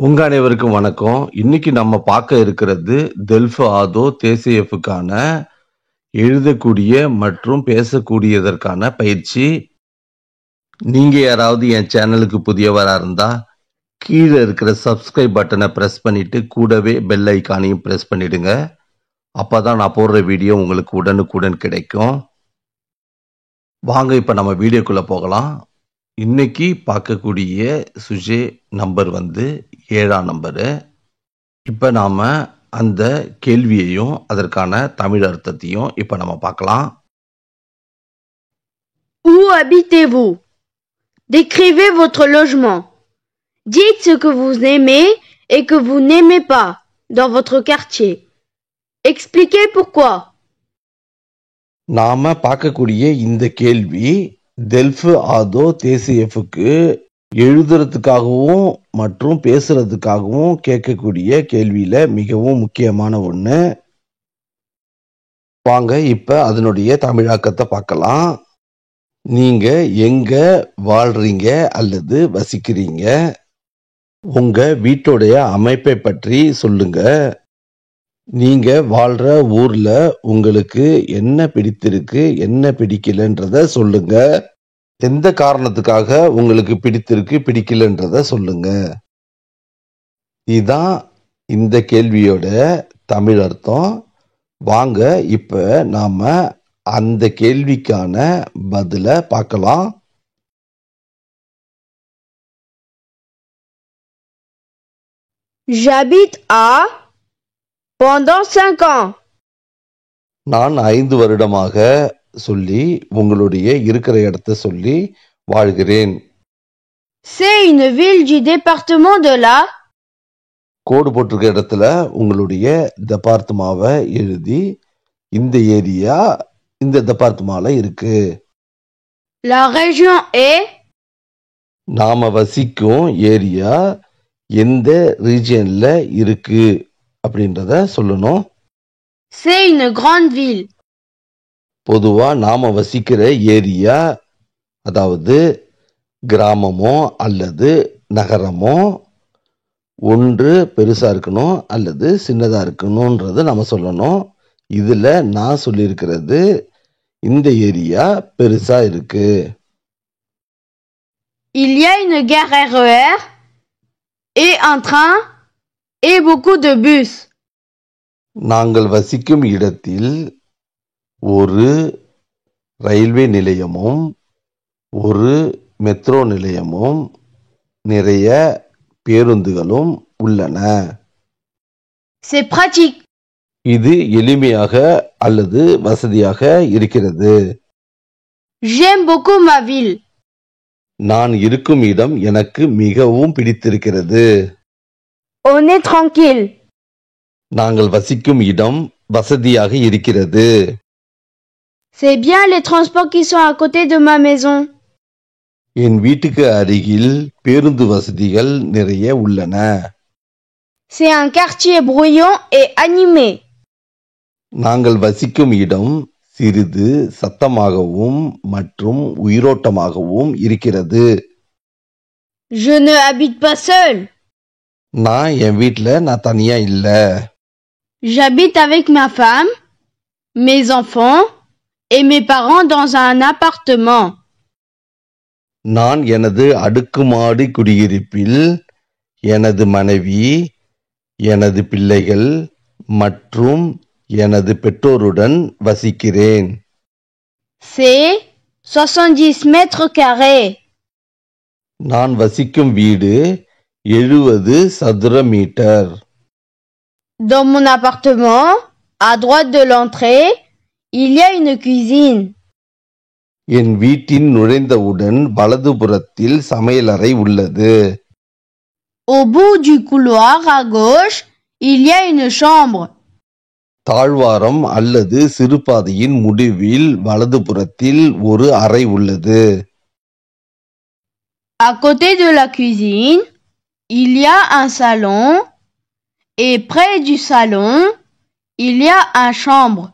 உங்க அனைவருக்கும் வணக்கம். இன்னைக்கு நம்ம பார்க்க இருக்கிறது டெல்ஃப் ஆதோ தேசியஃப்கான எழுதக்கூடிய மற்றும் பேசக்கூடியதற்கான பயிற்சி. நீங்க யாராவது என் சேனலுக்கு புதியவரா இருந்தா கீழே இருக்கிற சப்ஸ்கிரைப் பட்டனை பிரஸ் பண்ணிட்டு கூடவே பெல் ஐக்கானையும் பிரஸ் பண்ணிடுங்க. அப்பதான் நான் போடுற வீடியோ உங்களுக்கு உடனுக்குடன் கிடைக்கும். வாங்க இப்ப நம்ம வீடியோக்குள்ள போகலாம். இன்னைக்கு பார்க்கக்கூடிய சுஜே நம்பர் 7ஆம் நம்பரு. இப்ப நாம அந்த கேள்வியையும் அதற்கான தமிழ் அர்த்தத்தையும் இப்ப நம்ம பார்க்கலாம். Où habitez-vous? Décrivez votre logement. Dites ce que vous aimez et que vous n'aimez pas dans votre quartier. Expliquez pourquoi. நாம பார்க்கக்கூடிய இந்த கேள்வி டெல்ஃப் ஆதோ தேசியஃப்க்கு எழுதுறதுக்காகவும் மற்றும் பேசுறதுக்காகவும் கேட்கக்கூடிய கேள்வியில மிகவும் முக்கியமான ஒண்ணு. வாங்க இப்ப அதனுடைய தமிழாக்கத்தை பார்க்கலாம். நீங்க எங்க வாழ்றீங்க அல்லது வசிக்கிறீங்க? உங்க வீட்டுடைய அமைப்பை பற்றி சொல்லுங்க. நீங்க வாழ்ற ஊர்ல உங்களுக்கு என்ன பிடித்திருக்கு என்ன பிடிக்கலன்றத சொல்லுங்க. எந்த காரணத்துக்காக உங்களுக்கு பிடித்திருக்கு பிடிக்கலன்றத சொல்லுங்க. இதுதான் இந்த கேள்வியோட தமிழ் அர்த்தம். வாங்க இப்ப நாம அந்த கேள்விக்கான பதில பார்க்கலாம். J'habite à pendant 5 ans. நான் 5 வருடமாக சொல்லி உங்களுடைய இருக்கிற இடத்தை சொல்லி வாழ்கிறேன். C'est une ville du département de la. கோடு போட்டிருக்க இடத்துல உங்களுடைய டெபார்ட்மாவை எழுதி இந்த ஏரியா இந்த டெபார்ட்மால இருக்கு. La région est. நாம வசிக்கும் ஏரியா எந்த ரீஜியன்ல இருக்கு அப்படின்றத சொல்லணும். C'est une grande ville. பொதுவா நாம வசிக்கிற ஏரியா அதாவது கிராமமோ அல்லது நகரமோ ஒன்று பெருசா இருக்கணும் அல்லது சின்னதா இருக்கணும்ன்றத நம்ம சொல்லணும். இதுல நான் சொல்லியிருக்கிறது இந்த ஏரியா பெருசா இருக்கு. Il y a une gare RER et un train et beaucoup de bus. நாங்கள் வசிக்கும் இடத்தில் ஒரு ரயில்வே நிலையமும் ஒரு மெட்ரோ நிலையமும் நிறைய பேருந்துகளும் உள்ளன. C'est pratique. இது எளிமையாக அல்லது வசதியாக இருக்கிறது. J'aime beaucoup ma ville. நான் இருக்கும் இடம் எனக்கு மிகவும் பிடித்திருக்கிறது. On est tranquille. நாங்கள் வசிக்கும் இடம் வசதியாக இருக்கிறது. C'est bien les transports qui sont à côté de ma maison. என் வீட்டுக்கு அருகில் பேருந்து வசதிகள் நிறைய உள்ளன. C'est un quartier bruyant et animé. நாங்கள் வசிக்கும் இடம் சிறிது சத்தமாகவும் மற்றும் உயிரோட்டமாகவும் இருக்கிறது. Je ne habite pas seul. நான் என் வீட்ல நான் தனியா இல்ல. J'habite avec ma femme, mes enfants et mes parents dans un appartement. நான் எனது அடுக்குமாடி குடியிருப்பில் எனது மனைவி, எனது பிள்ளைகள் மற்றும் எனது பெற்றோருடன் வசிக்கிறேன். C'est 70 mètres carrés. நான் வசிக்கும் வீடு 70 சதுர metre. Dans mon appartement, à droite de l'entrée, il y a une cuisine. என் வீட்டின் நுழைந்தவுடன் வலதுபுறத்தில் சமையலறை உள்ளது. Au bout du couloir à gauche, il y a une chambre. தாழ்வாரம் அல்லது சிறுபாதையின் முடிவில் வலதுபுறத்தில் ஒரு அறை உள்ளது. À côté de la cuisine, il y a un salon et près du salon, il y a un chambre.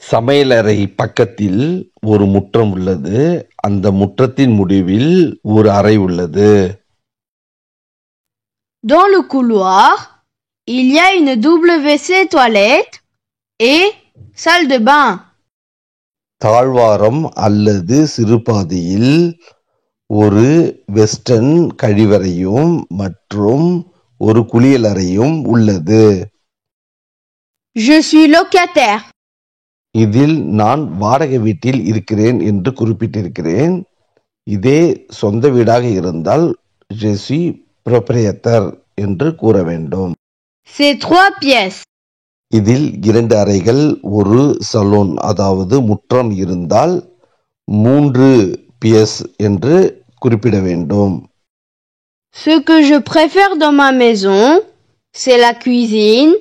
சமையலறை பக்கத்தில் ஒரு முற்றம் உள்ளது. அந்த முற்றத்தின் முடிவில் ஒரு அறை உள்ளது. Dans le couloir, il y a une WC toilette et salle de bain. தாழ்வாரம் அல்லது சிறுபாதையில் ஒரு வெஸ்டர்ன் கழிவறையும் மற்றும் ஒரு குளியலறையும் உள்ளது. Je suis locataire. இதில் நான் வாடகை வீட்டில் இருக்கிறேன் என்று குறிப்பிட்டிருக்கிறேன். இதே சொந்த வீடாக இருந்தால் je suis propriétaire என்று கூற வேண்டும். C'est 3 pièces. இதில் 2 அறைகள், ஒரு சலூன் அதாவது முற்றம் இருந்தால் 3 பியஸ் என்று குறிப்பிட வேண்டும். Ce que je préfère dans ma maison, c'est la cuisine,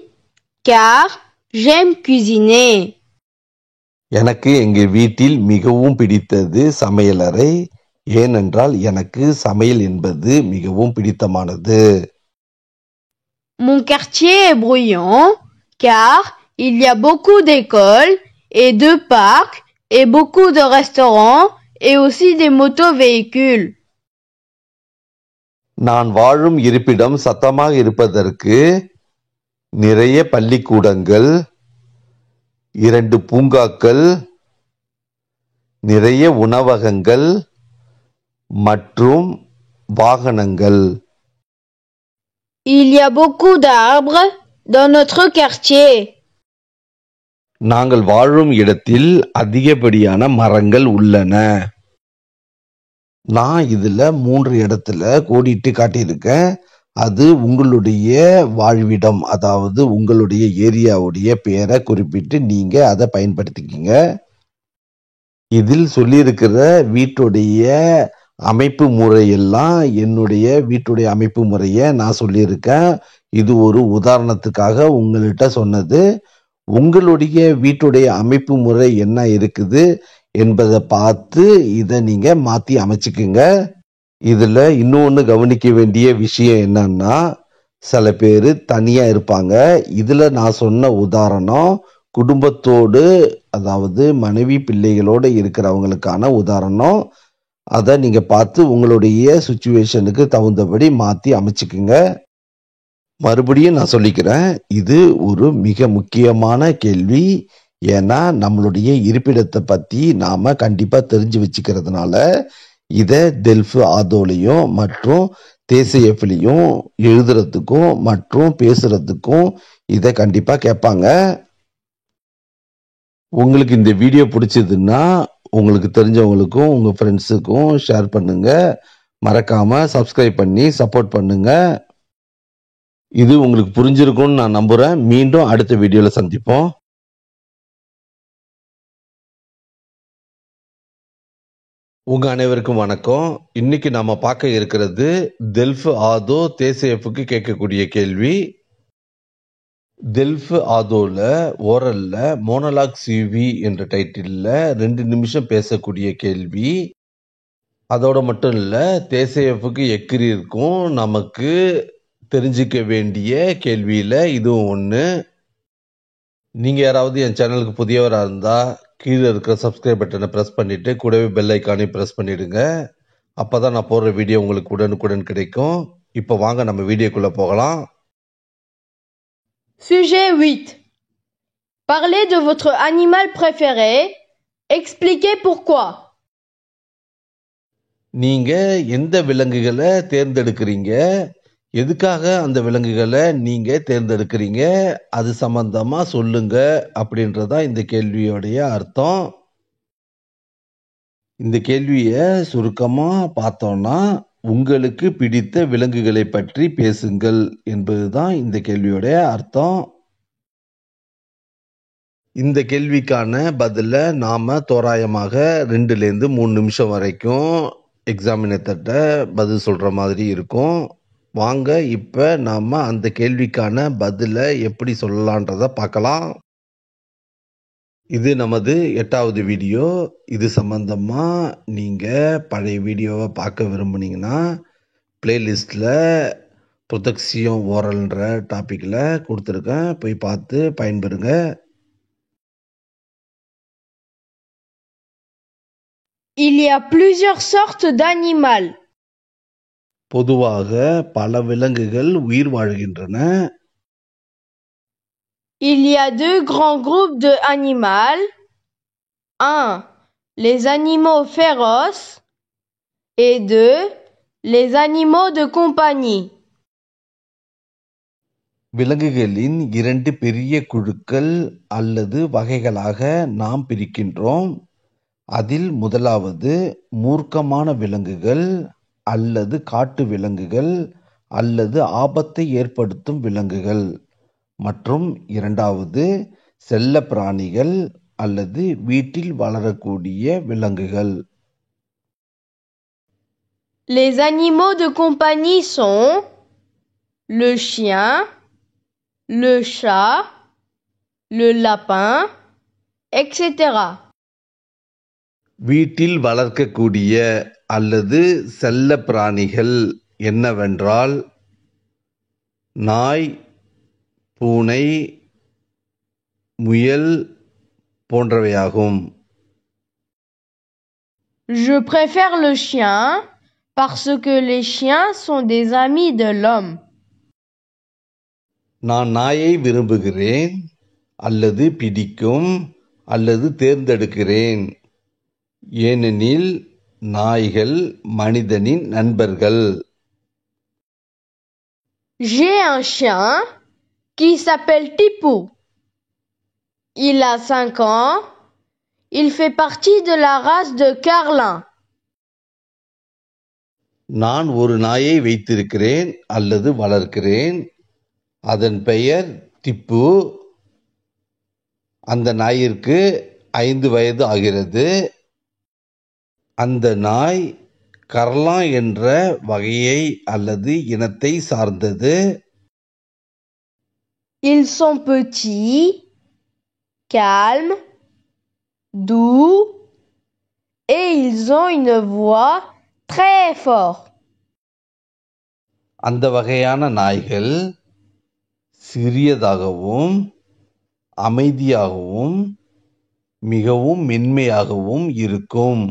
car j'aime cuisiner. எனக்கு எங்கள் வீட்டில் மிகவும் பிடித்தது சமையலறை, ஏனென்றால் எனக்கு சமையல் என்பது மிகவும் பிடித்தமானது. Mon quartier est bruyant, car il y a beaucoup d'écoles et de parcs et beaucoup de restaurants et aussi des motovéhicules. நான் வாழும் இருப்பிடம் சத்தமாக இருப்பதற்கு நிறைய பள்ளிக்கூடங்கள், 2 பூங்காக்கள், நிறைய உணவகங்கள் மற்றும் வாகனங்கள். Il y a beaucoup d'arbres dans notre quartier. நாங்கள் வாழும் இடத்தில் அதிகப்படியான மரங்கள் உள்ளன. நான் இதுல 3 இடத்துல கோடிட்டு காட்டியிருக்கேன். அது உங்களுடைய வாழ்விடம், அதாவது உங்களுடைய ஏரியாவுடைய பெயரை குறிப்பிட்டு நீங்க அதை பயன்படுத்திக்கிங்க. இதில் சொல்லியிருக்கிற வீட்டுடைய அமைப்பு முறையெல்லாம் என்னுடைய வீட்டுடைய அமைப்பு முறையை நான் சொல்லியிருக்கேன். இது ஒரு உதாரணத்துக்காக உங்கள்கிட்ட சொன்னது. உங்களுடைய வீட்டுடைய அமைப்பு முறை என்ன இருக்குது என்பதை பார்த்து இதை நீங்க மாத்தி அமைச்சுக்குங்க. இதுல இன்னொன்னு கவனிக்க வேண்டிய விஷயம் என்னன்னா, சில பேர் தனியா இருப்பாங்க. இதுல நான் சொன்ன உதாரணம் குடும்பத்தோடு, அதாவது மனைவி பிள்ளைகளோடு இருக்கிறவங்களுக்கான உதாரணம். அதை நீங்க பார்த்து உங்களுடைய சுச்சுவேஷனுக்கு தகுந்தபடி மாத்தி அமைச்சுக்குங்க. மறுபடியும் நான் சொல்லிக்கிறேன், இது ஒரு மிக முக்கியமான கேள்வி. ஏன்னா நம்மளுடைய இருப்பிடத்தை பத்தி நாம கண்டிப்பா தெரிஞ்சு வச்சுக்கிறதுனால இதை டெல்ஃபு ஆதோலையும் மற்றும் தேசியஃப்லையும் எழுதுறதுக்கும் மற்றும் பேசுறதுக்கும் இதை கண்டிப்பா கேட்பாங்க. உங்களுக்கு இந்த வீடியோ பிடிச்சதுன்னா உங்களுக்கு தெரிஞ்சவங்களுக்கும் உங்க ஃப்ரெண்ட்ஸுக்கும் ஷேர் பண்ணுங்க. மறக்காம சப்ஸ்கிரைப் பண்ணி சப்போர்ட் பண்ணுங்க. இது உங்களுக்கு புரிஞ்சிருக்கும்னு நான் நம்புறேன். மீண்டும் அடுத்த வீடியோல சந்திப்போம். உங்க அனைவருக்கும் வணக்கம். இன்னைக்கு நாம பார்க்க இருக்கிறது டெல்ஃபு ஆதோ தேசியஃப்க்கு கேட்கக்கூடிய கேள்வி. டெல்ஃபு ஆதோல ஓரல்ல மோனோலாக் சிவி என்ற டைட்டில்ல 2 நிமிஷம் பேசக்கூடிய கேள்வி. அதோட மட்டும் இல்ல, தேசியஃப்க்கு எக்கிரி இருக்கும் நமக்கு தெரிஞ்சுக்க வேண்டிய கேள்வியில இதுவும் ஒண்ணு. நீங்க யாராவது என் சேனலுக்கு புதியவரா இருந்தா கீழே இருக்கிற சப்ஸ்கிரைப் பட்டனை பிரஸ் பண்ணிட்டு கூடவே பெல் ஐக்கானையும் பிரஸ் பண்ணிடுங்க. அப்பதான் நான் போடுற வீடியோ உங்களுக்கு உடனுக்குடன் கிடைக்கும். இப்போ வாங்க நம்ம வீடியோக்குள்ள போகலாம். Sujet 8. Parlez de votre animal préféré. Expliquez pourquoi. நீங்க எந்த விலங்குகளை தேர்ந்தெடுக்கிறீங்க, எதுக்காக அந்த விலங்குகளை நீங்க தேர்ந்தெடுக்கிறீங்க, அது சம்பந்தமா சொல்லுங்க அப்படின்றதா இந்த கேள்வியோடைய அர்த்தம். இந்த கேள்வியை சுருக்கமா பார்த்தோம்னா, உங்களுக்கு பிடித்த விலங்குகளை பற்றி பேசுங்கள் என்பதுதான் இந்த கேள்வியோடைய அர்த்தம். இந்த கேள்விக்கான பதில நாம தோராயமாக 2லேருந்து 3 நிமிஷம் வரைக்கும் எக்ஸாமினேட்டர்கிட்ட பதில் சொல்ற மாதிரி இருக்கும். வாங்க இப்ப நாம அந்த கேள்விக்கான பதில எப்படி சொல்லலான்றத பார்க்கலாம். இது நமது 8வது வீடியோ. இது சம்பந்தமா நீங்க பழைய வீடியோவை பார்க்க விரும்புனீங்கன்னா பிளேலிஸ்ட்ல ப்ரொடெக்ஷன் ஓரல்ன்ற டாபிக்ல கொடுத்துருக்கேன், போய் பார்த்து பயன்பெறுங்க. Il y a plusieurs sortes d'animaux. பொதுவாக பல விலங்குகள் உயிர் வாழ்கின்றன. Il y a deux grands groupes d'animaux. 1. Les animaux féroces et 2. Les animaux de compagnie. விலங்குகளின் 2 பெரிய குழுக்கள் அல்லது வகைகளாக நாம் பிரிக்கின்றோம். அதில் முதலாவது மூர்க்கமான விலங்குகள் அல்லது காட்டு விலங்குகள் அல்லது ஆபத்தை ஏற்படுத்தும் விலங்குகள் மற்றும் இரண்டாவது செல்லப் பிராணிகள் அல்லது வீட்டில் வளரக்கூடிய விலங்குகள். Les animaux de compagnie sont le chien, le chat, le lapin, etc. வீட்டில் வளர்க்கக்கூடிய அல்லது செல்லப் பிராணிகள் என்னவென்றால் நாய், பூனை, முயல் போன்றவையாகும். Je préfère le chien parce que les chiens sont des amis de l'homme. நான் நாயை விரும்புகிறேன் அல்லது பிடிக்கும் அல்லது தேர்ந்தெடுக்கிறேன் ஏனெனில் நாய்கள் மனிதனின் நண்பர்கள். J'ai un chien qui s'appelle Tipou. Il a 5 ans. Il fait partie de la race de Carlin. நான் ஒரு நாயை வைத்திருக்கிறேன் அல்லது வளர்க்கிறேன். அதன் பெயர் திப்பு. அந்த நாயிற்கு 5 வயது ஆகிறது. அந்த நாய் கர்லான் என்ற வகையை அல்லது இனத்தை சார்ந்தது. Ils sont petits, calmes, doux et ils ont une voix très forte. அந்த வகையான நாய்கள் சிறியதாகவும் அமைதியாகவும் மிகவும் மென்மையாகவும் இருக்கும்.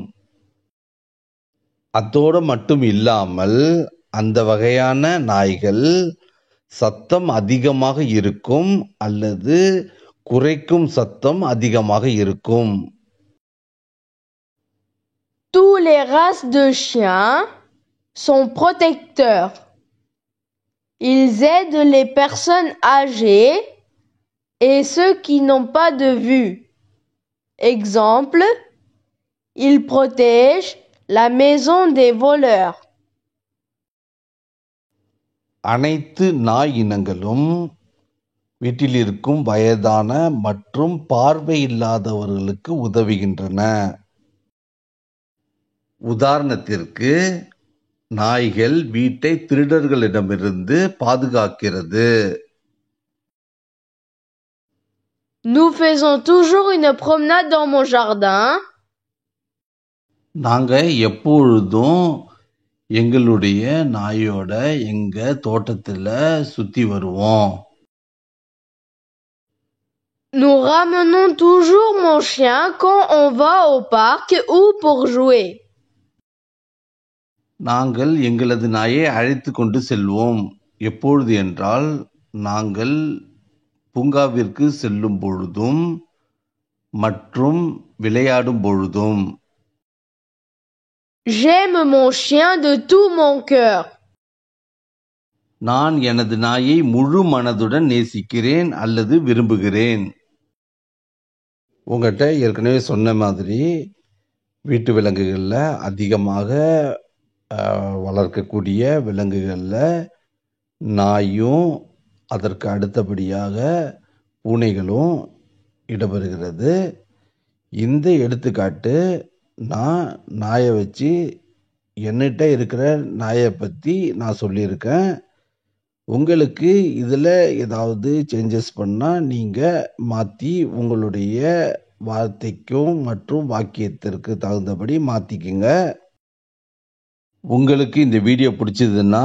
அதோடு மட்டும் இல்லாமல் அந்த வகையான நாய்கள் சத்தம் அதிகமாக இருக்கும் அல்லது குறைக்கும் சத்தம் அதிகமாக இருக்கும். Tous les races de chiens sont protecteurs. Ils aident les personnes âgées et ceux qui n'ont pas de vue. Exemple, ils protègent la maison des voleurs. அனைத்து நாய் இனங்களும் வீட்டில் இருக்கும் வயதான மற்றும் பார்வை இல்லாதவர்களுக்கு உதவுகின்றன. உதாரணத்திற்கு நாய்கள் வீட்டை திருடர்களிடமிருந்து பாதுகாக்கிறது. Nous faisons toujours une promenade dans mon jardin. நாங்க எப்பொழுதும் எங்களுடைய நாயோட எங்க தோட்டத்துல சுத்தி வருவோம். Nous ramenons toujours mon chien quand on va au parc ou pour jouer. நாங்கள் எங்களது நாயை அழைத்து கொண்டு செல்வோம். எப்பொழுது என்றால் நாங்கள் பூங்காவிற்கு செல்லும் பொழுதும் மற்றும் விளையாடும் பொழுதும். J'aime mon chien de tout mon cœur. நான் எனது நாயை முழு மனதுடன் நேசிக்கிறேன் அல்லது விரும்புகிறேன். உங்கள்கிட்ட ஏற்கனவே சொன்ன மாதிரி வீட்டு விலங்குகளில் அதிகமாக வளர்க்கக்கூடிய விலங்குகளில் நாயும் அதற்கு அடுத்தபடியாக பூனைகளும் இடம்பெறுகிறது. இந்த எடுத்துக்காட்டு நான் நாயை வச்சு என்கிட்ட இருக்கிற நாயை பற்றி நான் சொல்லியிருக்கேன். உங்களுக்கு இதில் ஏதாவது சேஞ்சஸ் பண்ணால் நீங்கள் மாற்றி உங்களுடைய வார்த்தைக்கும் மற்றும் வாக்கியத்திற்கு தகுந்தபடி மாற்றிக்குங்க. உங்களுக்கு இந்த வீடியோ பிடிச்சதுன்னா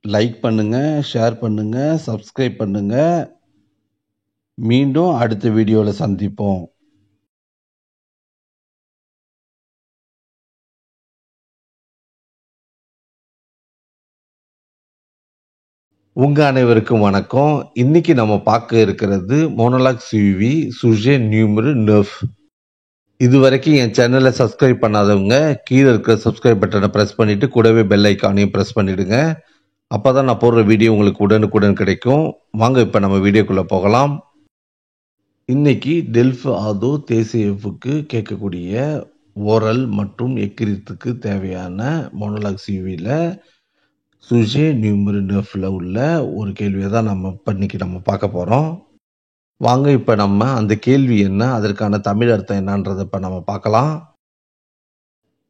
லைக் பண்ணுங்கள், ஷேர் பண்ணுங்கள், சப்ஸ்கிரைப் பண்ணுங்கள். மீண்டும் அடுத்த வீடியோவில் சந்திப்போம். உங்க அனைவருக்கும் வணக்கம். இன்னைக்கு நம்ம பார்க்க இருக்கிறது மோனோலாக் சுவி சுஜே நியூமரு 9. இதுவரைக்கும் என் சேனலை சப்ஸ்கிரைப் பண்ணாதவங்க கீழே இருக்கிற சப்ஸ்கிரைப் பட்டனை பிரஸ் பண்ணிட்டு கூடவே பெல் ஐக்கானையும் பிரஸ் பண்ணிடுங்க. அப்பதான் நான் போடுற வீடியோ உங்களுக்கு உடனுக்குடன் கிடைக்கும். வாங்க இப்ப நம்ம வீடியோக்குள்ள போகலாம். இன்னைக்கு டெல்ஃப் ஆதோ தேசியவுக்கு கேட்கக்கூடிய ஓரல் மற்றும் எக்கிரித்துக்கு தேவையான மோனோலாக் சுவியில சுஜே நியூமரு 9ல உள்ள ஒரு கேள்வியை தான் இன்னைக்கு நம்ம பார்க்க போறோம். வாங்க இப்ப நம்ம அந்த கேள்வி என்ன, அதற்கான தமிழ் அர்த்தம் என்னன்றதை இப்ப நம்ம பார்க்கலாம்.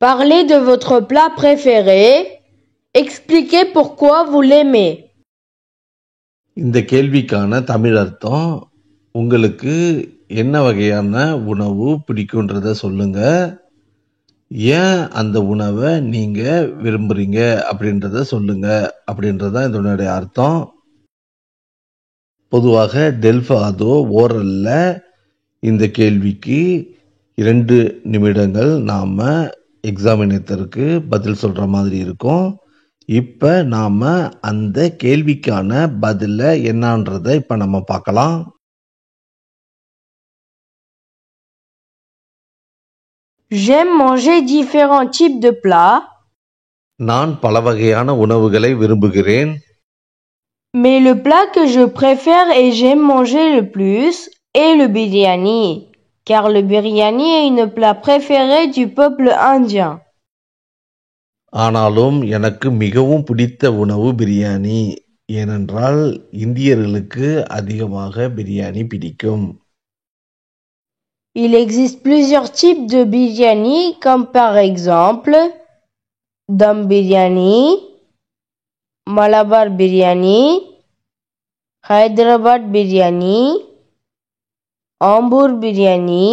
Parlez de votre plat préféré. Expliquez pourquoi vous l'aimez. இந்த கேள்விக்கான தமிழ் அர்த்தம், உங்களுக்கு என்ன வகையான உணவு பிடிக்கும்ன்றத சொல்லுங்க, ஏன் அந்த உணவை நீங்க விரும்புறீங்க அப்படின்றத சொல்லுங்க அப்படின்றதான் இதனுடைய அர்த்தம். பொதுவாக டெல்ஃப் ஆதோ ஓரல்ல இந்த கேள்விக்கு 2 நிமிடங்கள் நாம எக்ஸாமினேட்டருக்கு பதில் சொல்ற மாதிரி இருக்கும். இப்ப நாம அந்த கேள்விக்கான பதில என்னன்றதை இப்ப நம்ம பார்க்கலாம். J'aime manger différents types de plats, நான் பல வகையான உணவுகளை விரும்புகிறேன். mais le plat que je préfère et j'aime manger le plus est le biryani, car le biryani est une plat préférée du peuple indien. ஆனாலும் எனக்கு மிகவும் பிடித்த உணவு பிரியாணி, ஏனென்றால் இந்தியர்களுக்கு அதிகமாக பிரியாணி பிடிக்கும். Il existe plusieurs types de biryani, comme par exemple Dum biryani, Malabar biryani, Hyderabad biryani, Ambur biryani,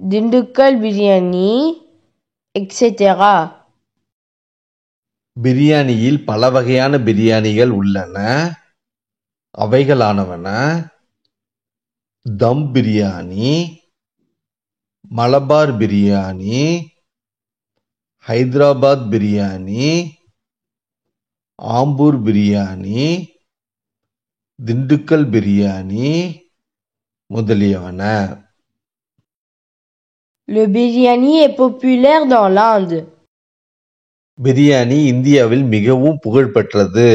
Dindukkal biryani, etc. பிரியாணியில் பல வகையான பிரியாணிகள் உள்ளன. அவைகளானவன தம் biryani, Malabar biryani, Hyderabad biryani, Ambur biryani, Dindigul biryani முதலியவன. Le biryani est populaire dans l'Inde. Biryani இந்தியாவில் மிகவும் புகழ்பெற்றது.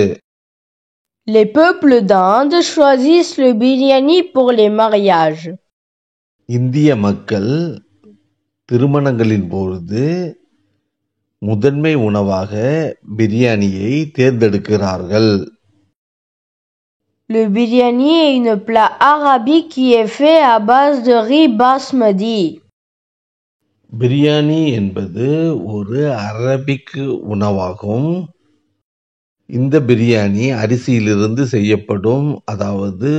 Les peuples d'Inde choisissent le biryani pour les mariages. இந்திய மக்கள் திருமணங்களின் பொழுது முதன்மை உணவாக பிரியாணியை தேர்ந்தெடுக்கிறார்கள். Le biryani est une plat arabique qui est fait à base de riz basmati. Biryani என்பது ஒரு அரபிக் உணவாகும். இந்த பிரியாணி அரிசியிலிருந்து செய்யப்படும், அதாவது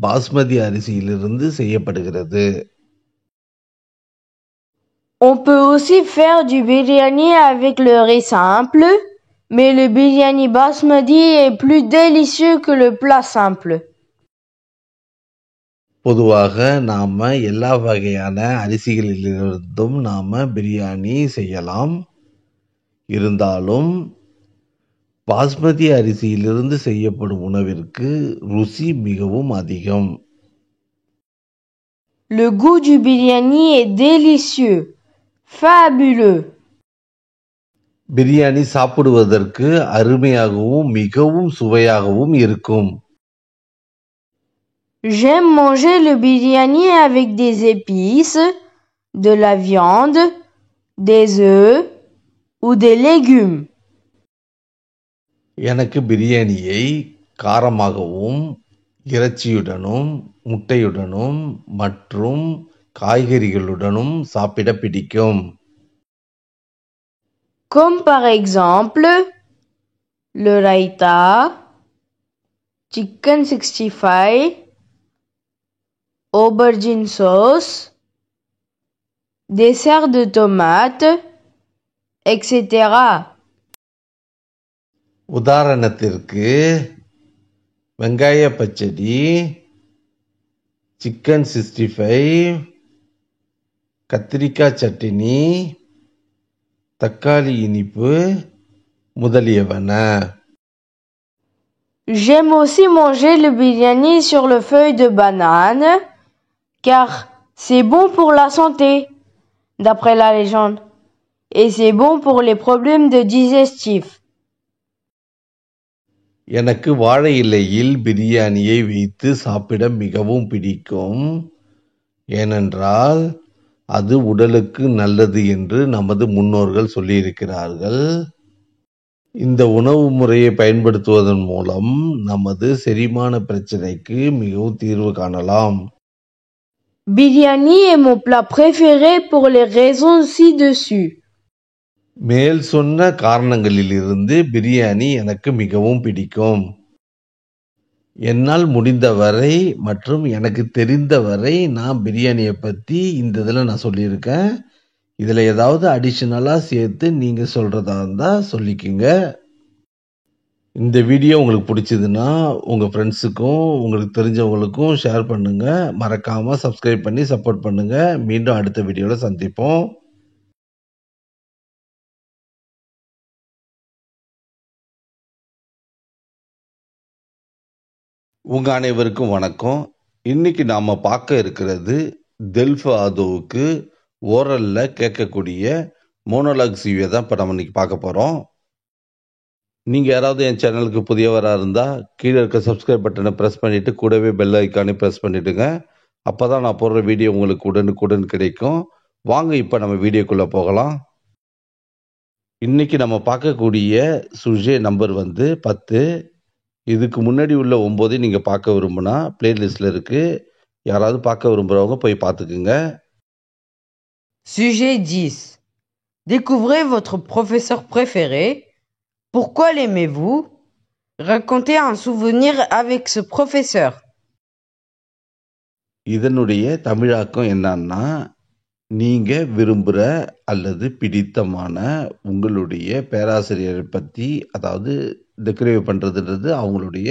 பாஸ்மதி அரிசியிலிருந்து செய்யப்படுகிறது. On peut aussi faire du biryani avec le riz simple, mais le biryani basmati est plus délicieux que le plat simple. பொதுவாக நாம எல்லா வகையான அரிசிகளிலிருந்தும் நாம பிரியாணி செய்யலாம். இருந்தாலும் பாஸ்மதி அரிசியிலிருந்து செய்யப்படும் உணவிற்கு ருசி மிகவும் அதிகம். Le goût du biryani est délicieux, fabuleux. Biryani சாப்பிடுவதற்கு அருமையாகவும் மிகவும் சுவையாகவும் இருக்கும். J'aime manger le biryani avec des épices, de la viande, des œufs ou des légumes. எனக்கு பிரியாணியை காரமாகவும் இறைச்சியுடனும் முட்டையுடனும் மற்றும் காய்கறிகளுடனும் சாப்பிட பிடிக்கும். Comme par exemple le raita, chicken 65, aubergine sauce, dessert de tomates, etc. உதாரணத்திற்கு வெங்காய பச்சடி, சிக்கன் 65, கத்திரிக்காய் சட்டினி, தக்காளி இனிப்பு முதலியவன. J'aime aussi manger le biryani sur le feuille de banane, car c'est bon pour la santé, d'après la légende, et c'est bon pour les problèmes de digestif. எனக்கு வாழை இலையில் பிரியாணியை வைத்து சாப்பிட மிகவும் பிடிக்கும். ஏனென்றால் அது உடலுக்கு நல்லது என்று நமது முன்னோர்கள் சொல்லியிருக்கிறார்கள். இந்த உணவு முறையை பயன்படுத்துவதன் மூலம் நமது செரிமான பிரச்சனைக்கு மிகவும் தீர்வு காணலாம். Biryani est mon plat préféré pour les raisons ci-dessus. மேல் சொன்ன காரணங்களிலிருந்து பிரியாணி எனக்கு மிகவும் பிடிக்கும். என்னால் முடிந்தவரை மற்றும் எனக்கு தெரிந்தவரை நான் பிரியாணியை பற்றி இந்த இதில் நான் சொல்லியிருக்கேன். இதில் ஏதாவது அடிஷ்னலாக சேர்த்து நீங்கள் சொல்கிறதா இருந்தால் சொல்லிக்கோங்க. இந்த வீடியோ உங்களுக்கு பிடிச்சதுன்னா உங்கள் ஃப்ரெண்ட்ஸுக்கும் உங்களுக்கு தெரிஞ்சவங்களுக்கும் ஷேர் பண்ணுங்கள். மறக்காமல் சப்ஸ்கிரைப் பண்ணி சப்போர்ட் பண்ணுங்கள். மீண்டும் அடுத்த வீடியோவில் சந்திப்போம். உங்க அனைவருக்கும் வணக்கம். இன்னைக்கு நாம பார்க்க இருக்கிறது டெல்ஃப் ஆதோவுக்கு ஓரல்ல கேட்கக்கூடிய மோனோலாக் சீவியை தான் இப்போ நம்ம இன்னைக்கு பார்க்க போறோம். நீங்க யாராவது என் சேனலுக்கு புதியவராக இருந்தா கீழே இருக்க சப்ஸ்கிரைப் பட்டனை பிரஸ் பண்ணிட்டு கூடவே பெல் ஐக்கானே பிரஸ் பண்ணிடுங்க. அப்பதான் நான் போடுற வீடியோ உங்களுக்கு உடனுக்குடன் கிடைக்கும். வாங்க இப்போ நம்ம வீடியோக்குள்ள போகலாம். இன்னைக்கு நம்ம பார்க்கக்கூடிய சுஜே நம்பர் 10. இதுக்கு முன்னாடி உள்ள 9 நீங்க பார்க்க விரும்புனா பிளேலிஸ்ட்ல இருக்கு. யாராவது பார்க்க விரும்புறவங்க போய் பார்த்துக்குங்க. Sujet 10. Découvrez votre professeur préféré. Pourquoi l'aimez-vous? Racontez un souvenir avec ce professeur. இதனுடைய தமிழாக்கம் என்னன்னா, நீங்க விரும்புற அல்லது பிடித்தமான உங்களுடைய பேராசிரியரை பத்தி, அதாவது டெக்கரேவ் பண்றதுன்றது அவங்களுடைய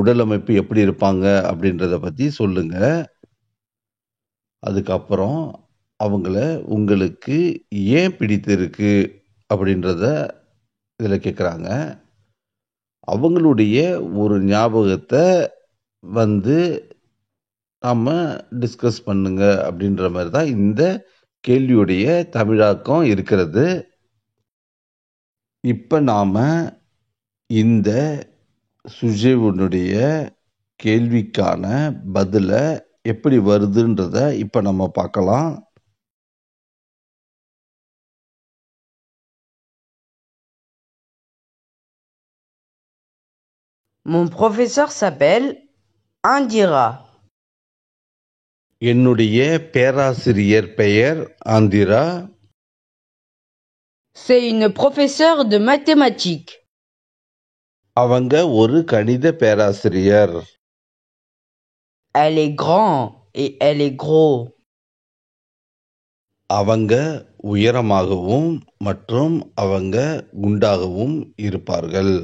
உடல் அமைப்பு எப்படி இருப்பாங்க அப்படின்றத பத்தி சொல்லுங்க. அதுக்கப்புறம் அவங்கள உங்களுக்கு ஏன் பிடித்திருக்கு அப்படின்றத இதுல கேட்குறாங்க. அவங்களுடைய ஒரு ஞாபகத்தை நாம டிஸ்கஸ் பண்ணுங்க அப்படின்ற மாதிரி தான் இந்த கேள்வியுடைய தமிழாக்கம் இருக்கிறது. இப்ப நாம இந்த சுஜேவனுடைய கேள்விக்கான பதில எப்படி வருதுன்றத இப்ப நம்ம பார்க்கலாம். Mon professeur s'appelle Indira. என்னுடைய பேராசிரியர் பெயர் Andhra. C'est une professeure de mathématiques. அவங்க ஒரு கணித பேராசிரியர். Elle est grande et elle est gros. அவங்க உயரமாகவும் மற்றும் அவங்க குண்டாகவும் இருப்பார்கள்.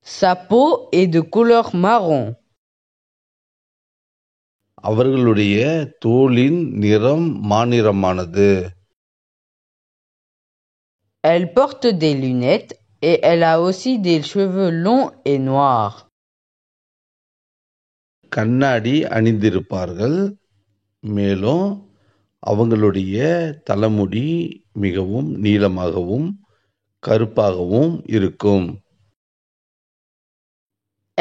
Sa peau est de couleur marron. அவர்களுடைய தோலின் நிறம் மாநிறமானது. Elle porte des lunettes et elle a aussi des cheveux longs et noirs. கண்ணாடி அணிந்திருப்பார்கள். மேலும் அவங்களுடைய தலைமுடி மிகவும் நீளமாகவும் கருப்பாகவும் இருக்கும்.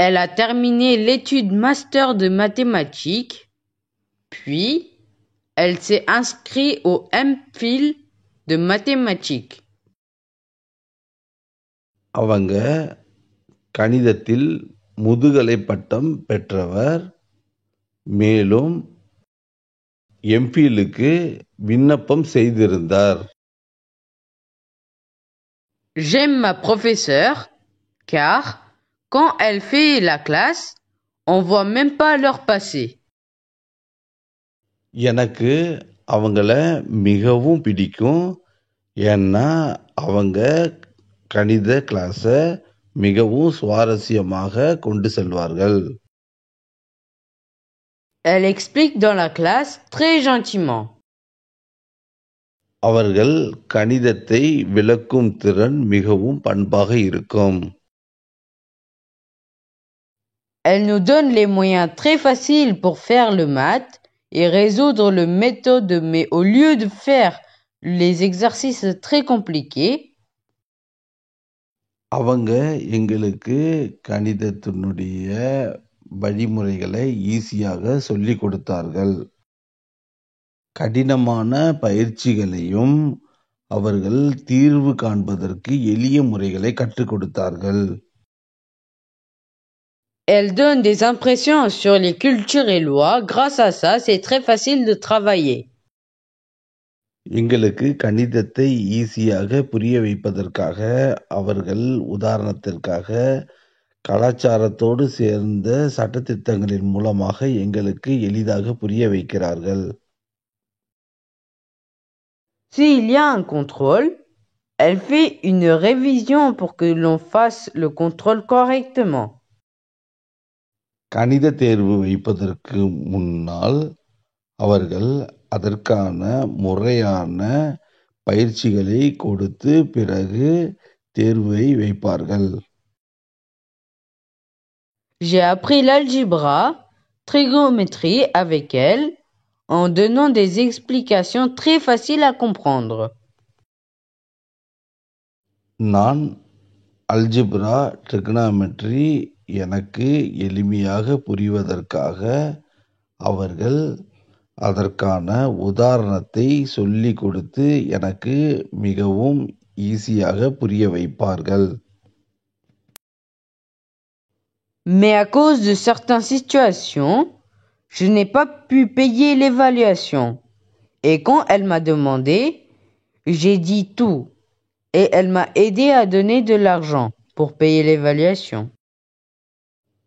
Elle a terminé l'étude master de mathématiques, puis elle s'est inscrite au MPhil de mathématiques. அவங்க கணிதத்தில் முதுகலை பட்டம் பெற்றவர். மேலும் எம்பிலுக்கு விண்ணப்பம் செய்திருந்தார். J'aime ma professeure car quand elle fait la classe, on voit même pas l'heure passer. எனக்கு அவங்கள மிகவும் பிடிக்கும். ஏன்னா அவங்க கணித கிளாஸை மிகவும் சுவாரஸ்யமாக கொண்டு செல்வார்கள். Elle explique dans la classe très gentiment. அவர்கள் கணிதத்தை விளக்கும் திறன் மிகவும் பண்பாக இருக்கும். Elle nous donne les moyens très faciles pour faire le maths et résoudre le méthode, mais au lieu de faire les exercices très compliqués, அவங்க எங்களுக்கு கணிதத்தினுடைய வழிமுறைகளை ஈஸியாக சொல்லிக் கொடுத்தார்கள். கடினமான பயிற்சிகளையும் அவர்கள் தீர்வு காண்பதற்கு எளிய முறைகளை கற்றுக் கொடுத்தார்கள். elle donne des impressions sur les cultures et lois. Grâce à ça, c'est très facile de travailler. எங்களுக்கு கணிதத்தை ஈஸியாக புரிய வைப்பதற்காக அவர்கள் உதாரணத்திற்காக கலாச்சாரத்தோடு சேர்ந்த சட்டதிட்டங்களின் மூலமாக எங்களுக்கு எளிதாக புரிய வைக்கிறார்கள். S'il y a un contrôle, elle fait une révision pour que l'on fasse le contrôle correctement. கணித தேர்வு வைப்பதற்கு முன்னால் அவர்கள் அதற்கான முறையான பயிற்சிகளை கொடுத்து பிறகு தேர்வை வைப்பார்கள். J'ai appris l'algebra, trigonométrie avec elle, en donnant des explications très faciles à comprendre. நான் அல்ஜிப்ரா ட்ரிகனாமெட்ரி எனக்கு எளிமையாக புரிவதற்காக அவர்கள் அதற்கான உதாரணத்தை சொல்லிக் கொடுத்து எனக்கு மிகவும் ஈஸியாக புரிய வைப்பார்கள். Mais à cause de certaines situations, je n'ai pas pu payer l'évaluation. Et quand elle m'a demandé, j'ai dit tout. Et elle m'a aidé à donner de l'argent pour payer l'évaluation.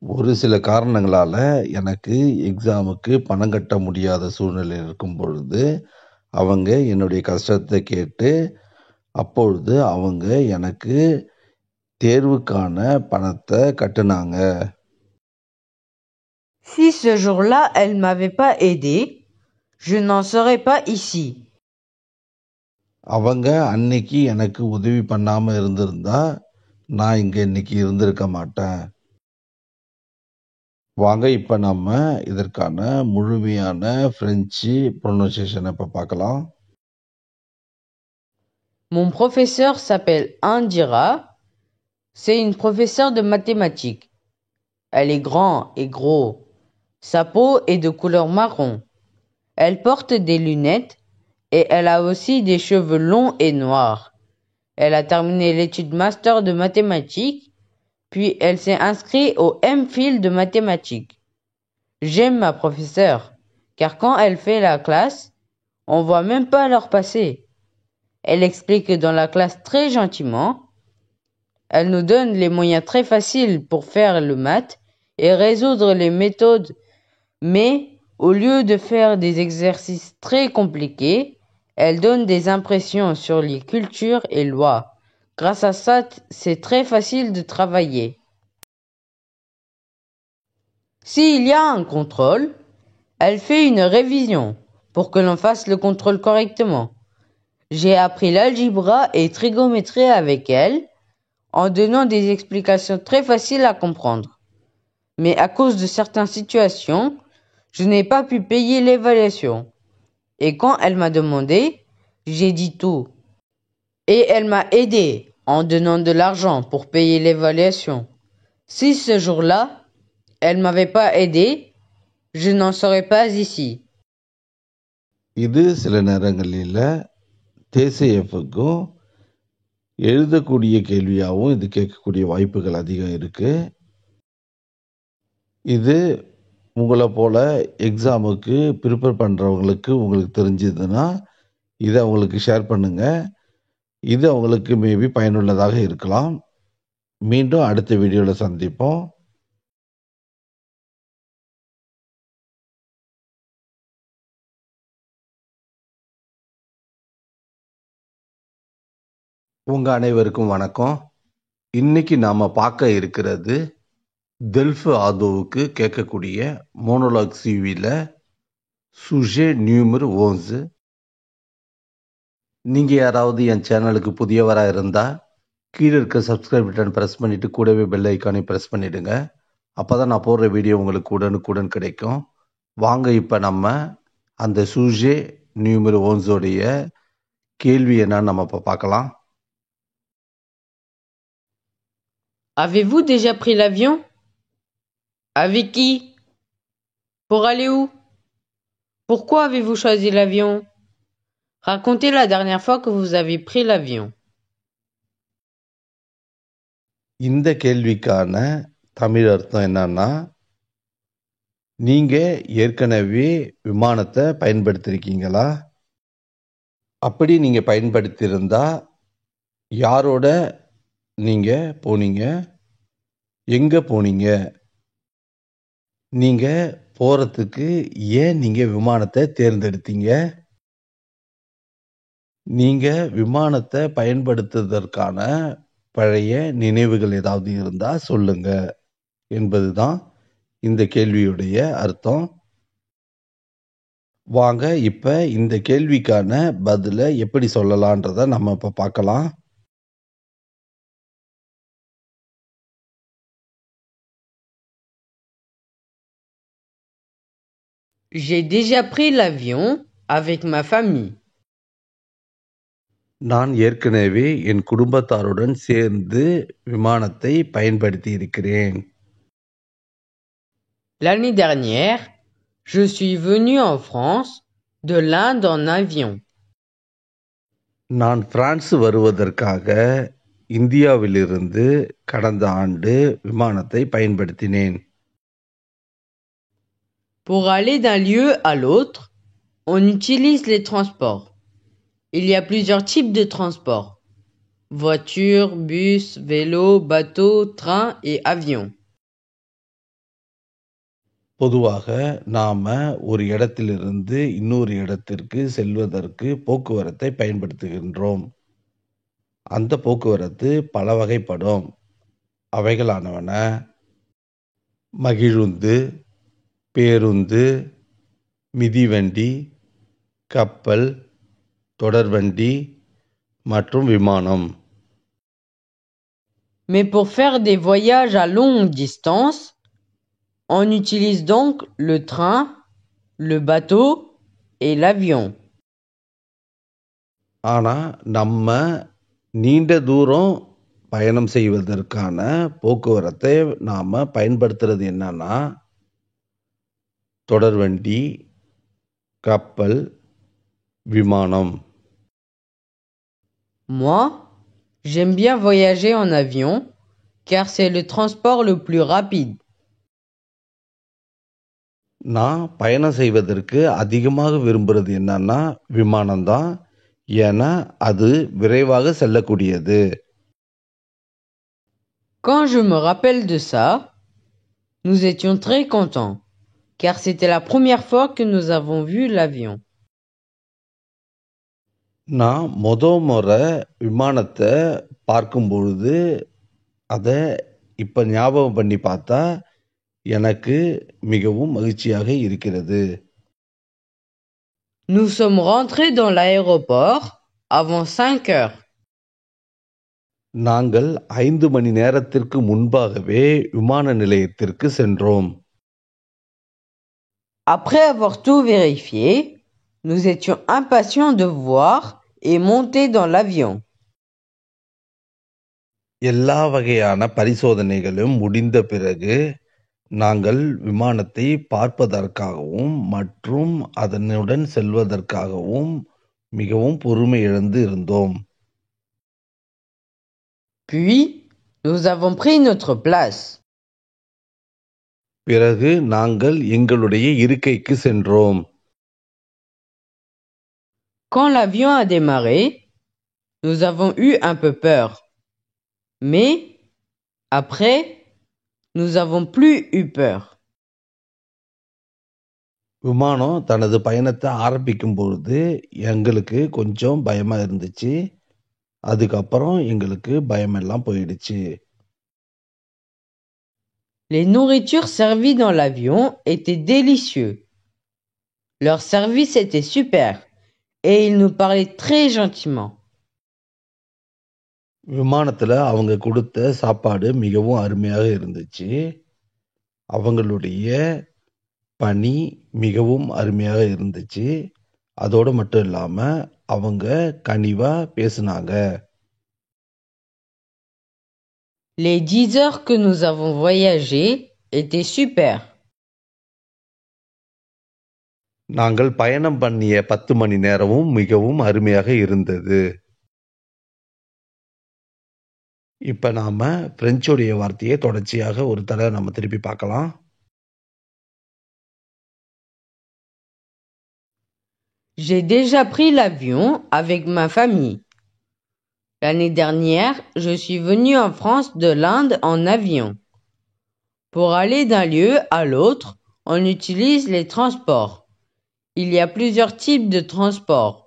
ஒரு சில காரணங்களால எனக்கு எக்ஸாமுக்கு பணம் கட்ட முடியாத சூழ்நிலை இருக்கும் பொழுது அவங்க என்னுடைய கஷ்டத்தை கேட்டு அப்பொழுது அவங்க எனக்கு தேர்வுக்கான பணத்தை கட்டுனாங்க. Si ce jour-là, elle m'avait pas aidé, je n'en serais pas ici. அவங்க அன்னைக்கு எனக்கு உதவி பண்ணாம இருந்திருந்தா நான் இங்க இன்னைக்கு இருந்திருக்க மாட்டேன். வாங்க இப்ப நம்ம இதற்கான முழுமையான பிரெஞ்சு ப்ரொனன்சியேஷனை இப்ப பார்க்கலாம். Mon professeur s'appelle Indira. C'est une professeure de mathématiques. Elle est grande et gros. Sa peau est de couleur marron. Elle porte des lunettes et elle a aussi des cheveux longs et noirs. Elle a terminé l'étude master de mathématiques, puis elle s'est inscrite au MPhil de mathématiques. J'aime ma professeure, car quand elle fait la classe, on voit même pas l'heure passer. Elle explique dans la classe très gentiment. Elle nous donne les moyens très faciles pour faire le maths et résoudre les méthodes, mais au lieu de faire des exercices très compliqués, elle donne des impressions sur les cultures et lois. Grâce à ça, c'est très facile de travailler. S'il y a un contrôle, elle fait une révision pour que l'on fasse le contrôle correctement. J'ai appris l'algebra et trigonométrie avec elle, en donnant des explications très faciles à comprendre. Mais à cause de certaines situations, je n'ai pas pu payer l'évaluation. Et quand elle m'a demandé, j'ai dit tout. Et elle m'a aidé en donnant de l'argent pour payer l'évaluation. Si ce jour-là, elle m'avait pas aidé, je n'en serais pas ici. இது சில நேரங்களில் தேசியஃபுக்கும் எழுதக்கூடிய கேள்வியாகவும் இது கேட்கக்கூடிய வாய்ப்புகள் அதிகம் இருக்கு. இது உங்களை போல எக்ஸாமுக்கு ப்ரிப்பேர் பண்றவங்களுக்கு உங்களுக்கு தெரிஞ்சதுன்னா இதை அவங்களுக்கு ஷேர் பண்ணுங்க. இது அவங்களுக்கு மேபி பயனுள்ளதாக இருக்கலாம். மீண்டும் அடுத்த வீடியோவில் சந்திப்போம். உங்க அனைவருக்கும் வணக்கம். இன்னைக்கு நாம பார்க்க இருக்கிறது டெல்ஃப் ஆதோவுக்கு கேட்கக்கூடிய மோனோலாக் சிவில சுஜே நியூமர் 11. நீங்க யாராவது என் சேனலுக்கு புதியவராக இருந்தா கீழே இருக்க சப்ஸ்கிரைப் பட்டன் பிரஸ் பண்ணிட்டு கூடவே பெல் ஐக்கானை பிரஸ் பண்ணிடுங்க. அப்பதான் நான் போடுற வீடியோ உங்களுக்கு உடனுக்குடன் கிடைக்கும். வாங்க இப்ப நம்ம அந்த சூஜே நியூமரோ 11 உடைய கேள்வி என்னன்னு நம்ம இப்ப பார்க்கலாம். Avez-vous déjà pris l'avion? Avec qui? Pour aller où? Pourquoi avez-vous choisi l'avion? Racontez la dernière fois que vous avez pris l'avion. இந்த கேள்விக்கான தமிழ் அர்த்தம் என்னன்னா, நீங்க ஏற்கனவே விமானத்தை பயன்படுத்திருக்கீங்களா? அப்படி நீங்க பயன்படுத்தியிருந்தா யாரோட நீங்க போனீங்க? எங்க போனீங்க? நீங்க போறதுக்கு ஏன் நீங்க விமானத்தை தேர்ந்தெடுத்தீங்க? நீங்க விமானத்தை பயன்படுத்துவதற்கான பழைய நினைவுகள் ஏதாவது இருந்தா சொல்லுங்க என்பதுதான் இந்த கேள்வியுடைய அர்த்தம். வாங்க இப்ப இந்த கேள்விக்கான பதில எப்படி சொல்லலான்றத நம்ம இப்ப பார்க்கலாம். J'ai déjà pris l'avion avec ma famille. நான் ஏற்கனவே என் குடும்பத்தாருடன் சேர்ந்து விமானத்தை பயன்படுத்தி இருக்கிறேன். L'année dernière, je suis venu en France de l'Inde en avion. நான் பிரான்ஸ் வருவதற்காக இந்தியாவிலிருந்து கடந்த ஆண்டு விமானத்தை பயன்படுத்தினேன். Pour aller d'un lieu à l'autre, on utilise les transports. Il y a plusieurs types de transports. Voiture, bus, vélo, bateau, train et avion. பொதுவாக நாம ஒரு இடத்திலிருந்து இன்னொரு இடத்திற்கு செல்வதற்கு போக்குவரத்தை பயன்படுத்துகின்றோம். அந்த போக்குவரத்து பல வகைப்படும். அவைகளானவன மகிழுந்து, பேருந்து, மிதிவண்டி, கப்பல், தொடர்வண்டி மற்றும் விமானம். Mais pour faire des voyages à longue distance, on utilise donc le train, le bateau et l'avion. ஆனா நம்ம நீண்ட தூரம் பயணம் செய்வதற்கான போக்குவரத்தை நாம பயன்படுத்துறது என்னன்னா தொடர்வண்டி, கப்பல், விமானம். Moi, j'aime bien voyager en avion car c'est le transport le plus rapide. நான் பயணம் செய்வதற்கு அதிகமாக விரும்புறது என்னன்னா விமானம்தான். ஏன்னா அது விரைவாக செல்லக்கூடியது. Quand je me rappelle de ça, nous étions très contents car c'était la première fois que nous avons vu l'avion. நான் முறை விமானத்தை பார்க்கும் பொழுது அதை இப்ப ஞாபகம் பண்ணி பார்த்தா எனக்கு மிகவும் மகிழ்ச்சியாக இருக்கிறது. Nous sommes rentrés dans l'aéroport avant 5 heures. நாங்கள் 5 மணி நேரத்திற்கு முன்பாகவே விமான நிலையத்திற்கு சென்றோம். Après avoir tout vérifié, nous étions impatients de voir et monter dans l'avion. எல்லா வகையான பரிசோதனைகளும் முடிந்த பிறகு நாங்கள் விமானத்தை பார்ப்பதற்காகவும் மற்றும் அதனுடன் செல்வதற்காகவும் மிகவும் பொறுமை இழந்து இருந்தோம். Puis, nous avons pris notre place. பிறகு நாங்கள் எங்களுடைய இருக்கைக்கு சென்றோம். Quand l'avion a démarré, nous avons eu un peu peur. Mais, après, nous avons plus eu peur. விமானம் தனது பயணத்தை ஆரம்பிக்கும் பொழுது எங்களுக்கு கொஞ்சம் பயமா இருந்துச்சு. அதுக்கப்புறம் எங்களுக்கு பயமெல்லாம் போயிடுச்சு. Les nourritures servies dans l'avion étaient délicieux. Leur service était super et ils nous parlaient très gentiment. விமானத்துல அவங்க கொடுத்த சாப்பாடு மிகவும் அருமையாக இருந்துச்சு. அவங்களுடைய பணி மிகவும் அருமையாக இருந்துச்சு. அதோடு மட்டும் இல்லாம அவங்க கனிவா பேசுனாங்க. Les 10 heures que nous avons voyagé étaient super. நாங்கள் பயணம் பண்ணிய 10 மணி நேரமும் மிகவும் அருமையாக இருந்தது. இப்ப நாம பிரெஞ்சுடைய வார்த்தையை தொடர்ச்சியாக ஒரு தடவை நம்ம திருப்பி பார்க்கலாம். J'ai déjà pris l'avion avec ma famille. L'année dernière, je suis venu en France de l'Inde en avion. Pour aller d'un lieu à l'autre, on utilise les transports. Il y a plusieurs types de transports.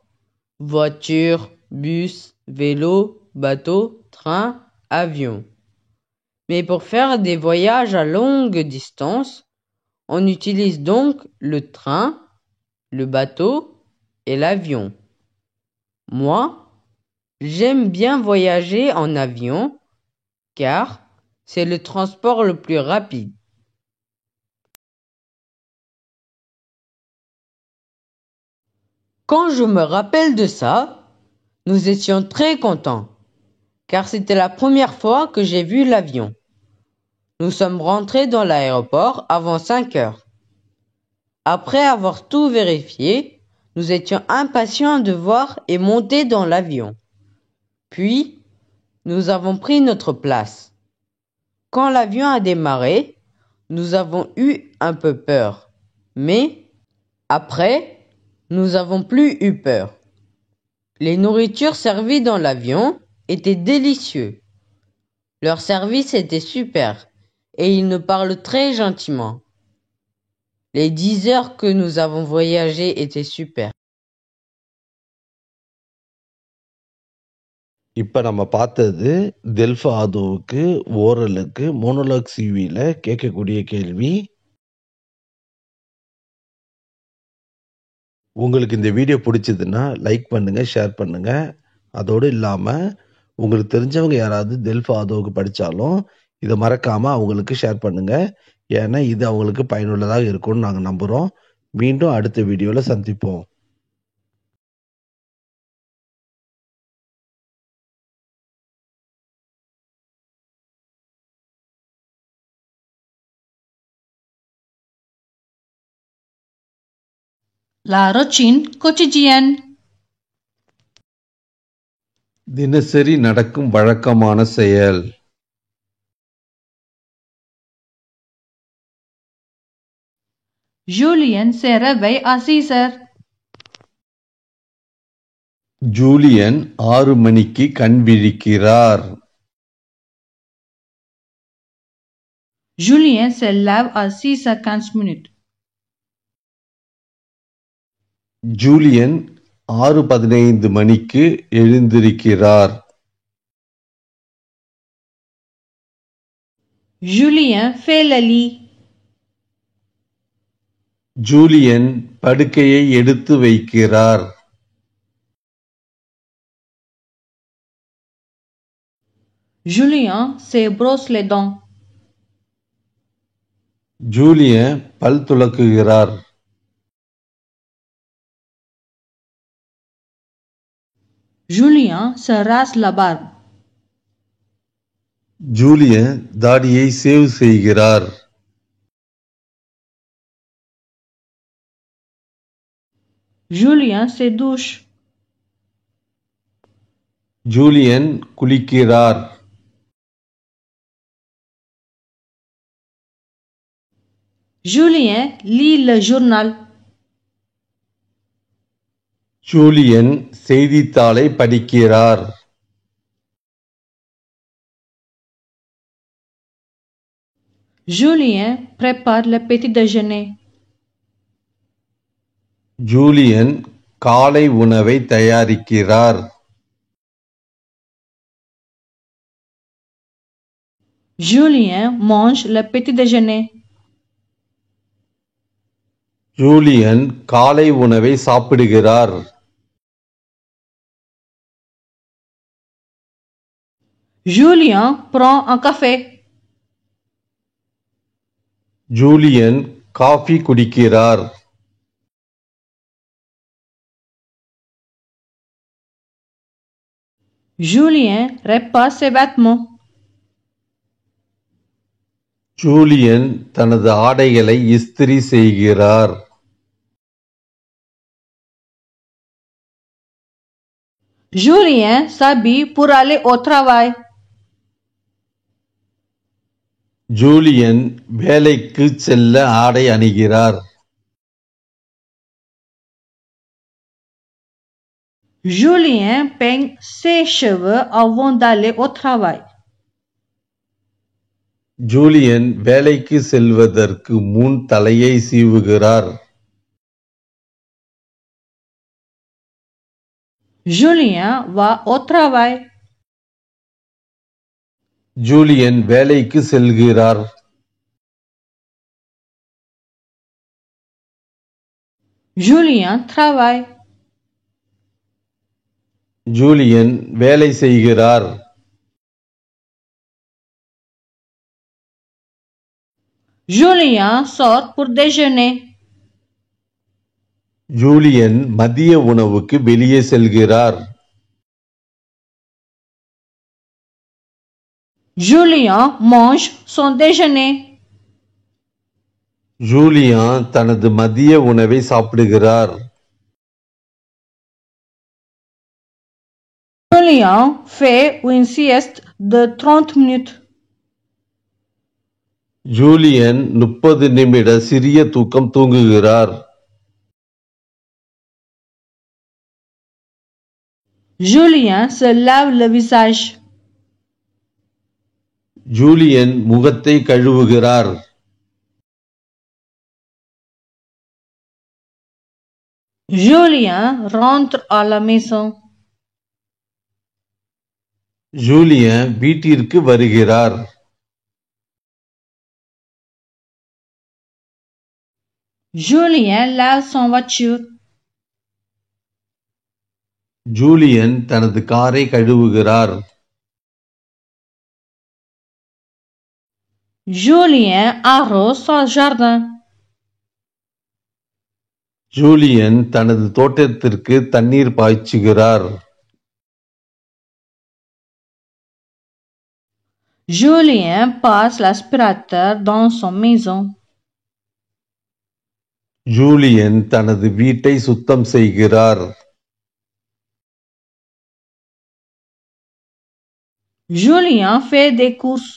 Voiture, bus, vélo, bateau, train, avion. Mais pour faire des voyages à longue distance, on utilise donc le train, le bateau et l'avion. Moi, j'aime bien voyager en avion car c'est le transport le plus rapide. Quand je me rappelle de ça, nous étions très contents car c'était la première fois que j'ai vu l'avion. Nous sommes rentrés dans l'aéroport avant 5 heures. Après avoir tout vérifié, nous étions impatients de voir et monter dans l'avion. Puis, nous avons pris notre place. Quand l'avion a démarré, nous avons eu un peu peur. Mais, après, nous n'avons plus eu peur. Les nourritures servies dans l'avion étaient délicieux. Leur service était super et ils nous parlent très gentiment. Les 10 heures que nous avons voyagé étaient super. இப்ப நம்ம பார்த்தது டெல்ஃபாதோவுக்கு ஓரலுக்கு monologue சிவில கேட்கக்கூடிய கேள்வி. உங்களுக்கு இந்த video பிடிச்சதுன்னா like பண்ணுங்க, share பண்ணுங்க. அதோடு இல்லாம உங்களுக்கு தெரிஞ்சவங்க யாராவது டெல்ஃபாதோவுக்கு படிச்சாலும் இதை மறக்காம அவங்களுக்கு ஷேர் பண்ணுங்க. ஏன்னா இது அவங்களுக்கு பயனுள்ளதாக இருக்கும்னு நாங்க நம்புறோம். மீண்டும் அடுத்த வீடியோல சந்திப்போம். La routine quotidienne. தினசரி நடக்கும் வழக்கமான செயல். Julien se réveille à 6 heures. Julian 6 மணிக்கு கண் விழிக்கிறார். Julien se lève à 6h15. Julien 6:15 மணிக்கு எழுந்திருக்கிறார். Julien fait le lit. Julien படுக்கையை எடுத்து வைக்கிறார். Julien se brosse les dents. Julien பல் துலக்குகிறார். Julien se rase la barbe. Julien தாடியை சேவ் செய்கிறார். Julien se douche. ஜூலியன் குளிக்கிறார். Julien lit le journal. Julien செய்தித்தாளை படிக்கிறார். Julien prépare le petit déjeuner. Julien காலை உணவை தயாரிக்கிறார். Julien mange le petit déjeuner. Julien காலை உணவை சாப்பிடுகிறார். Julien prend un café. Julien coffee குடிக்கிறார். Julien répare ses vêtements. Julian தனது ஆடைகளை இஸ்திரி செய்கிறார். Julien s'habille pour aller au travail. Julian வேலைக்கு செல்ல ஆடை அணிகிறார். Julien peigne ses cheveux avant d'aller au travail. Julian வேலைக்கு செல்வதற்கு முன் தலையை சீவுகிறார். Julien va au travail. Julian வேலைக்கு செல்கிறார். Julien travaille. ஜூலியன் வேலை செய்கிறார். Julien sort pour déjeuner. Julian மதிய உணவுக்கு வெளியே செல்கிறார். Julien mange son déjeuner. Julian தனது மதிய உணவை சாப்பிடுகிறார். Julien fait une sieste de 30 minutes. Julian 30 நிமிட சிறிய தூக்கம் தூங்குகிறார். Julien se lave le visage. Julian முகத்தை கழுவுகிறார். Julien rentre à la maison. Julian வீட்டிற்கு வருகிறார். Julien lave son voiture. Julian தனது காரை கழுவுகிறார். Julien arrose son jardin. Julian தனது தோட்டத்திற்கு தண்ணீர் பாய்ச்சுகிறார். Julien passe l'aspirateur dans son maison. Julian தனது வீட்டை சுத்தம் செய்கிறார். Julien fait des courses.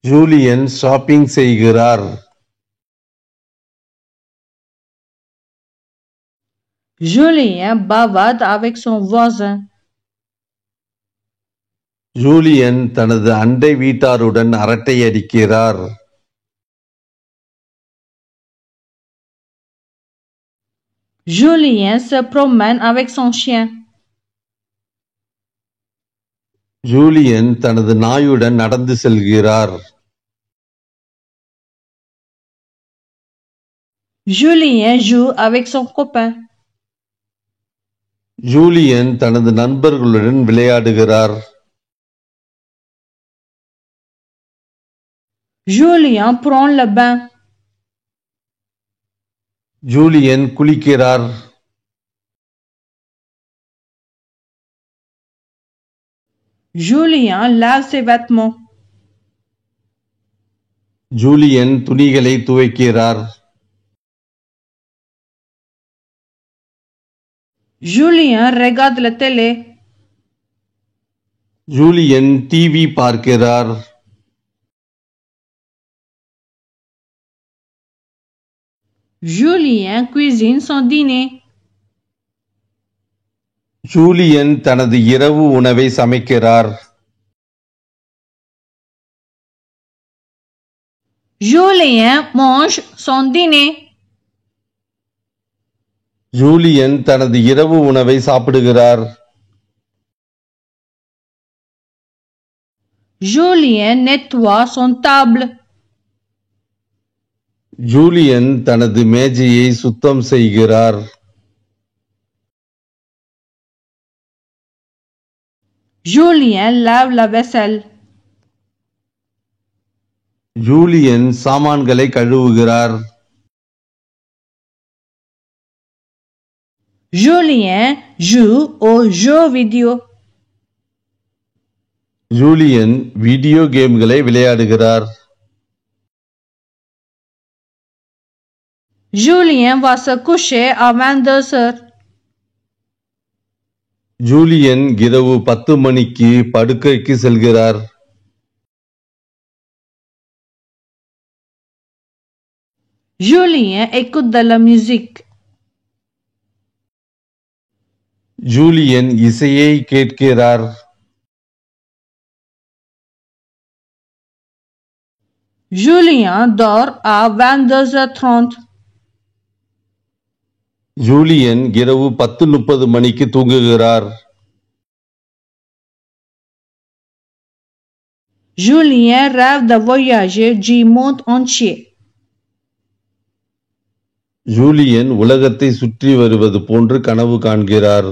Julian shopping செய்கிறார். Julien bavarde avec son voisin. Julian தனது அண்டை வீட்டாருடன் அரட்டை அடிக்கிறார். Julien se promène avec son chien. Julien தனது நாயுடன் நடந்து செல்கிறார். Julien joue avec son copain. Julien தனது நண்பர்களுடன் விளையாடுகிறார். Julien prend le bain. Julien குளிக்கிறார். Julien lave ses vêtements. Julien துணிகளை துவைக்கிறார். Julien regarde la télé. Julien TV பார்க்கிறார். Julien cuisine son dîner. Julien தனது இரவு உணவை சமைக்கிறார். Julien mange son dîner. Julien தனது இரவு உணவை சாப்பிடுகிறார். Julien nettoie son table. Julien தனது மேஜையை சுத்தம் செய்கிறார். Julien lave la vaisselle. Julian சாமான்களை கழுவுகிறார். Julien joue aux jeux vidéo. Julien video கேம்களை விளையாடுகிறார். Julien va se coucher à 22h. Julien இரவு 10 மணிக்கு படுக்கைக்கு செல்கிறார். Julien écoute de la musique. Julian இசையை கேட்கிறார். Julien dort à 22h30. ஜூலியன் இரவு 10:30 மணிக்கு தூங்குகிறார். Julien rêve de voyager du monde entier. Julian உலகத்தை சுற்றி வருவது போன்று கனவு காண்கிறார்.